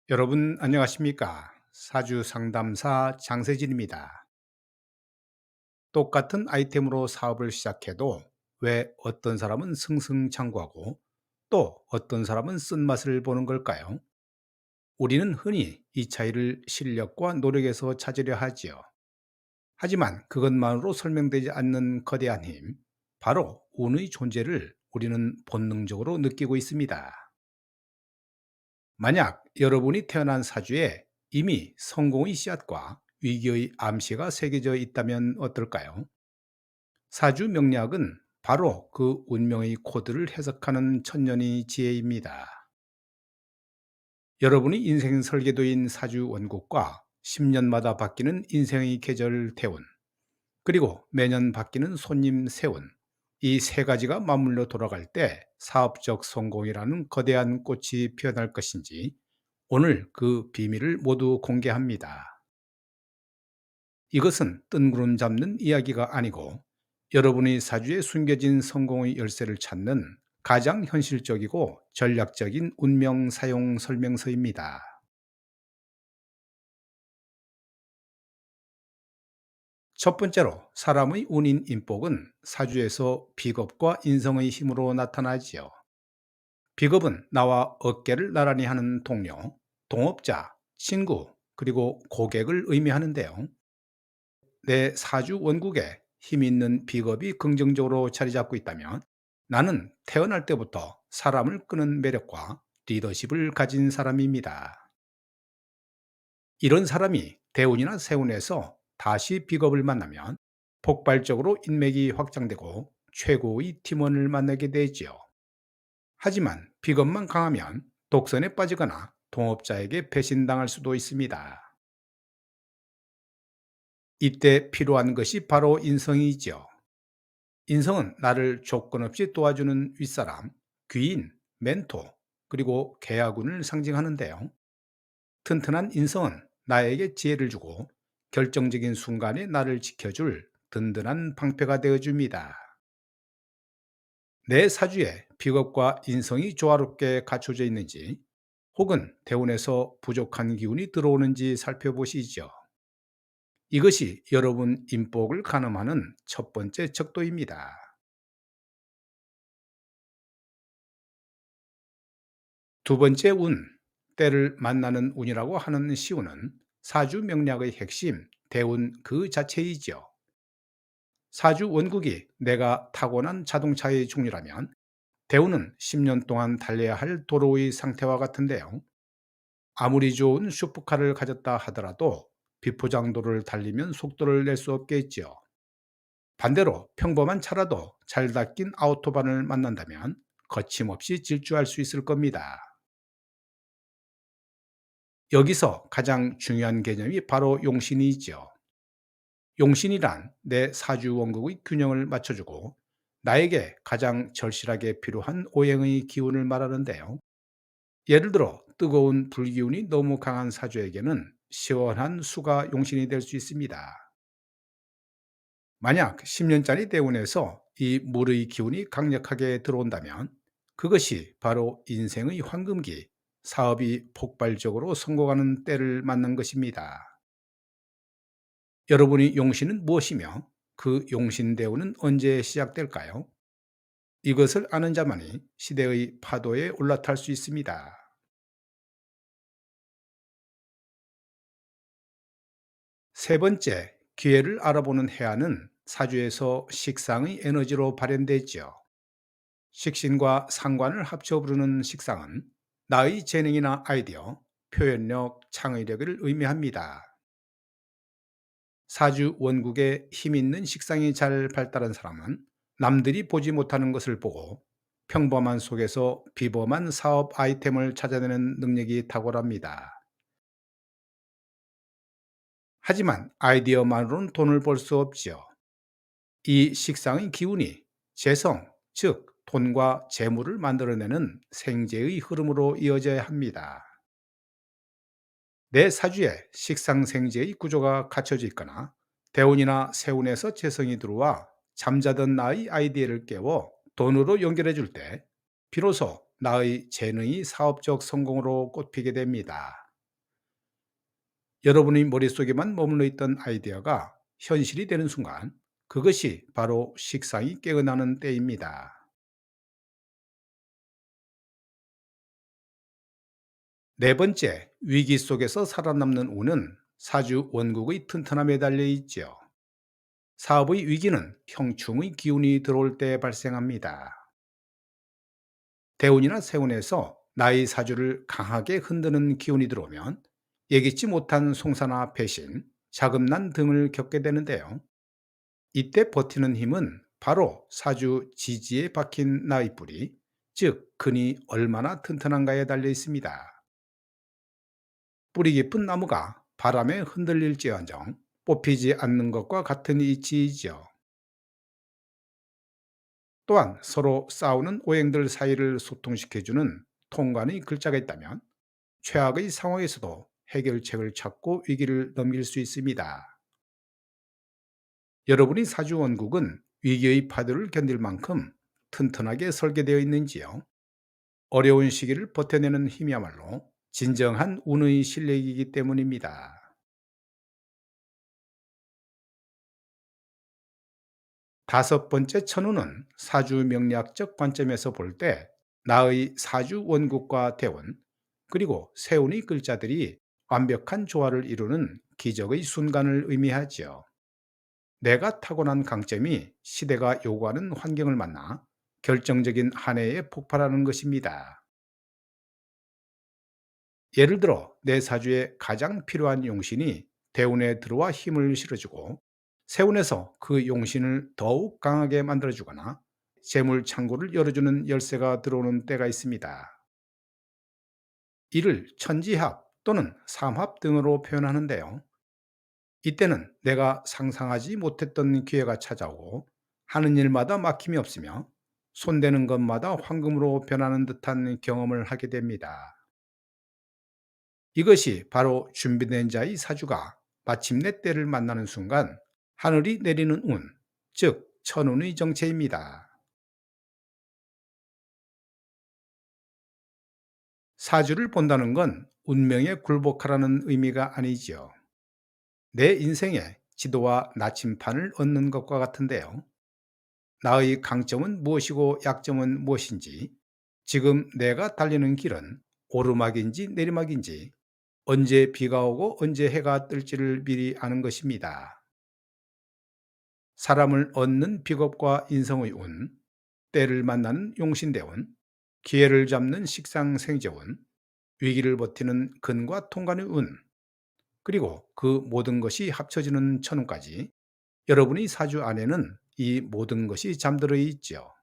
여러분 안녕하십니까? 사주 상담사 장세진입니다. 똑같은 아이템으로 사업을 시작해도 왜 어떤 사람은 승승장구하고 또 어떤 사람은 쓴맛을 보는 걸까요? 우리는 흔히 이 차이를 실력과 노력에서 찾으려 하지요. 하지만 그것만으로 설명되지 않는 거대한 힘, 바로 운의 존재를 우리는 본능적으로 느끼고 있습니다. 만약 여러분이 태어난 사주에 이미 성공의 씨앗과 위기의 암시가 새겨져 있다면 어떨까요? 사주 명리학은 바로 그 운명의 코드를 해석하는 천년의 지혜입니다. 여러분의 인생 설계도인 사주 원국과 10년마다 바뀌는 인생의 계절 태운, 그리고 매년 바뀌는 손님 세운, 이 세 가지가 맞물려 돌아갈 때 사업적 성공이라는 거대한 꽃이 피어날 것인지 오늘 그 비밀을 모두 공개합니다. 이것은 뜬구름 잡는 이야기가 아니고 여러분의 사주에 숨겨진 성공의 열쇠를 찾는 가장 현실적이고 전략적인 운명 사용 설명서입니다. 첫 번째로 사람의 운인 인복은 사주에서 비겁과 인성의 힘으로 나타나지요. 비겁은 나와 어깨를 나란히 하는 동료, 동업자, 친구, 그리고 고객을 의미하는데요. 내 사주 원국에 힘 있는 비겁이 긍정적으로 자리 잡고 있다면 나는 태어날 때부터 사람을 끄는 매력과 리더십을 가진 사람입니다. 이런 사람이 대운이나 세운에서 다시 비겁을 만나면 폭발적으로 인맥이 확장되고 최고의 팀원을 만나게 되지요. 하지만 비겁만 강하면 독선에 빠지거나 동업자에게 배신당할 수도 있습니다. 이때 필요한 것이 바로 인성이지요. 인성은 나를 조건 없이 도와주는 윗사람, 귀인, 멘토, 그리고 계약운을 상징하는데요. 튼튼한 인성은 나에게 지혜를 주고 결정적인 순간에 나를 지켜줄 든든한 방패가 되어줍니다. 내 사주에 비겁과 인성이 조화롭게 갖춰져 있는지 혹은 대운에서 부족한 기운이 들어오는지 살펴보시죠. 이것이 여러분 인복을 가늠하는 첫 번째 척도입니다. 두 번째 운, 때를 만나는 운이라고 하는 시운은 사주 명리학의 핵심, 대운 그 자체이지요. 사주 원국이 내가 타고난 자동차의 종류라면 대운은 10년 동안 달려야 할 도로의 상태와 같은데요. 아무리 좋은 슈퍼카를 가졌다 하더라도 비포장도를 달리면 속도를 낼 수 없겠지요. 반대로 평범한 차라도 잘 닦인 아우토반을 만난다면 거침없이 질주할 수 있을 겁니다. 여기서 가장 중요한 개념이 바로 용신이지요. 용신이란 내 사주 원국의 균형을 맞춰주고 나에게 가장 절실하게 필요한 오행의 기운을 말하는데요. 예를 들어 뜨거운 불기운이 너무 강한 사주에게는 시원한 수가 용신이 될 수 있습니다. 만약 10년짜리 대운에서 이 물의 기운이 강력하게 들어온다면 그것이 바로 인생의 황금기, 사업이 폭발적으로 성공하는 때를 맞는 것입니다. 여러분의 용신은 무엇이며 그 용신대운은 언제 시작될까요? 이것을 아는 자만이 시대의 파도에 올라탈 수 있습니다. 세 번째, 기회를 알아보는 해안은 사주에서 식상의 에너지로 발현되지요. 식신과 상관을 합쳐 부르는 식상은 나의 재능이나 아이디어, 표현력, 창의력을 의미합니다. 사주 원국에 힘 있는 식상이 잘 발달한 사람은 남들이 보지 못하는 것을 보고 평범한 속에서 비범한 사업 아이템을 찾아내는 능력이 탁월합니다. 하지만 아이디어만으로는 돈을 벌 수 없지요. 이 식상의 기운이 재성, 즉 돈과 재물을 만들어내는 생재의 흐름으로 이어져야 합니다. 내 사주에 식상생재의 구조가 갖춰져 있거나 대운이나 세운에서 재성이 들어와 잠자던 나의 아이디어를 깨워 돈으로 연결해 줄 때 비로소 나의 재능이 사업적 성공으로 꽃피게 됩니다. 여러분의 머릿속에만 머물러 있던 아이디어가 현실이 되는 순간, 그것이 바로 식상이 깨어나는 때입니다. 네 번째, 위기 속에서 살아남는 운은 사주 원국의 튼튼함에 달려 있지요. 사업의 위기는 형충의 기운이 들어올 때 발생합니다. 대운이나 세운에서 나의 사주를 강하게 흔드는 기운이 들어오면 예기치 못한 송사나 배신, 자금난 등을 겪게 되는데요. 이때 버티는 힘은 바로 사주 지지에 박힌 나의 뿌리, 즉 근이 얼마나 튼튼한가에 달려 있습니다. 뿌리 깊은 나무가 바람에 흔들릴지언정 뽑히지 않는 것과 같은 이치이지요. 또한 서로 싸우는 오행들 사이를 소통시켜주는 통관의 글자가 있다면 최악의 상황에서도 해결책을 찾고 위기를 넘길 수 있습니다. 여러분의 사주 원국은 위기의 파도를 견딜 만큼 튼튼하게 설계되어 있는지요? 어려운 시기를 버텨내는 힘이야말로 진정한 운의 실력이기 때문입니다. 다섯 번째 천운은 사주 명리학적 관점에서 볼 때 나의 사주 원국과 대운, 그리고 세운의 글자들이 완벽한 조화를 이루는 기적의 순간을 의미하지요. 내가 타고난 강점이 시대가 요구하는 환경을 만나 결정적인 한 해에 폭발하는 것입니다. 예를 들어 내 사주에 가장 필요한 용신이 대운에 들어와 힘을 실어주고 세운에서 그 용신을 더욱 강하게 만들어주거나 재물 창고를 열어주는 열쇠가 들어오는 때가 있습니다. 이를 천지합 또는 삼합 등으로 표현하는데요. 이때는 내가 상상하지 못했던 기회가 찾아오고 하는 일마다 막힘이 없으며 손대는 것마다 황금으로 변하는 듯한 경험을 하게 됩니다. 이것이 바로 준비된 자의 사주가 마침내 때를 만나는 순간 하늘이 내리는 운, 즉 천운의 정체입니다. 사주를 본다는 건 운명에 굴복하라는 의미가 아니지요. 내 인생의 지도와 나침판을 얻는 것과 같은데요. 나의 강점은 무엇이고 약점은 무엇인지, 지금 내가 달리는 길은 오르막인지 내리막인지, 언제 비가 오고 언제 해가 뜰지를 미리 아는 것입니다. 사람을 얻는 비겁과 인성의 운, 때를 만나는 용신대운, 기회를 잡는 식상생재운, 위기를 버티는 근과 통관의 운, 그리고 그 모든 것이 합쳐지는 천운까지 여러분의 사주 안에는 이 모든 것이 잠들어 있지요.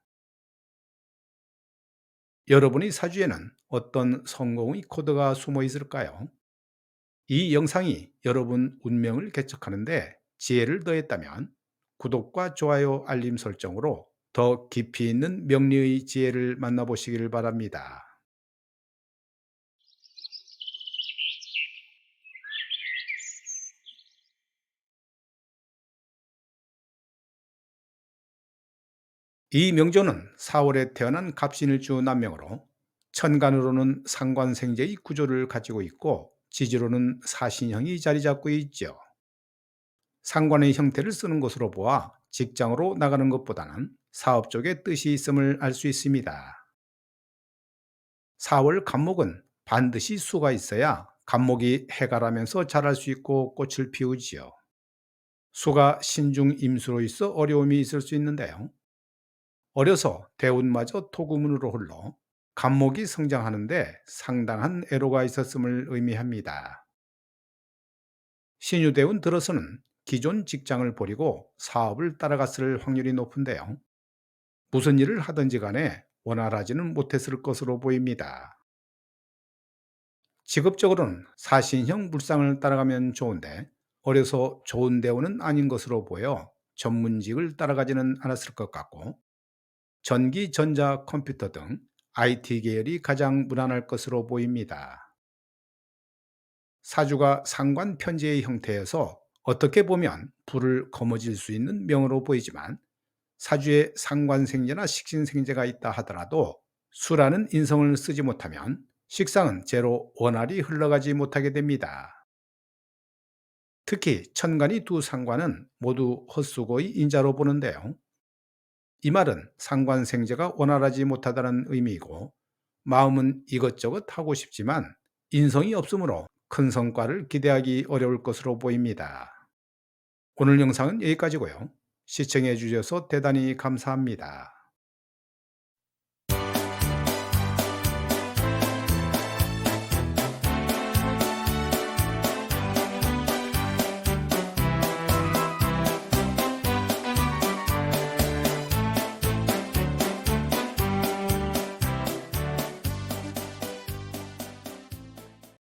여러분의 사주에는 어떤 성공의 코드가 숨어 있을까요? 이 영상이 여러분 운명을 개척하는데 지혜를 더했다면 구독과 좋아요, 알림 설정으로 더 깊이 있는 명리의 지혜를 만나보시기를 바랍니다. 이 명조는 4월에 태어난 갑신일주 남명으로 천간으로는 상관생제의 구조를 가지고 있고 지지로는 사신형이 자리 잡고 있죠. 상관의 형태를 쓰는 것으로 보아 직장으로 나가는 것보다는 사업 쪽에 뜻이 있음을 알 수 있습니다. 4월 갑목은 반드시 수가 있어야 갑목이 해갈하면서 자랄 수 있고 꽃을 피우지요. 수가 신중 임수로 있어 어려움이 있을 수 있는데요. 어려서 대운마저 토구문으로 흘러 갑목이 성장하는데 상당한 애로가 있었음을 의미합니다. 신유대운 들어서는 기존 직장을 버리고 사업을 따라갔을 확률이 높은데요. 무슨 일을 하든지 간에 원활하지는 못했을 것으로 보입니다. 직업적으로는 사신형 물상을 따라가면 좋은데 어려서 좋은 대우는 아닌 것으로 보여 전문직을 따라가지는 않았을 것 같고 전기, 전자, 컴퓨터 등 IT 계열이 가장 무난할 것으로 보입니다. 사주가 상관 편제의 형태여서 어떻게 보면 불을 거머쥘 수 있는 명으로 보이지만 사주에 상관생제나 식신생제가 있다 하더라도 수라는 인성을 쓰지 못하면 식상은 제로 원활히 흘러가지 못하게 됩니다. 특히 천간이 두 상관은 모두 헛수고의 인자로 보는데요. 이 말은 상관 생재가 원활하지 못하다는 의미이고, 마음은 이것저것 하고 싶지만 인성이 없으므로 큰 성과를 기대하기 어려울 것으로 보입니다. 오늘 영상은 여기까지고요. 시청해 주셔서 대단히 감사합니다.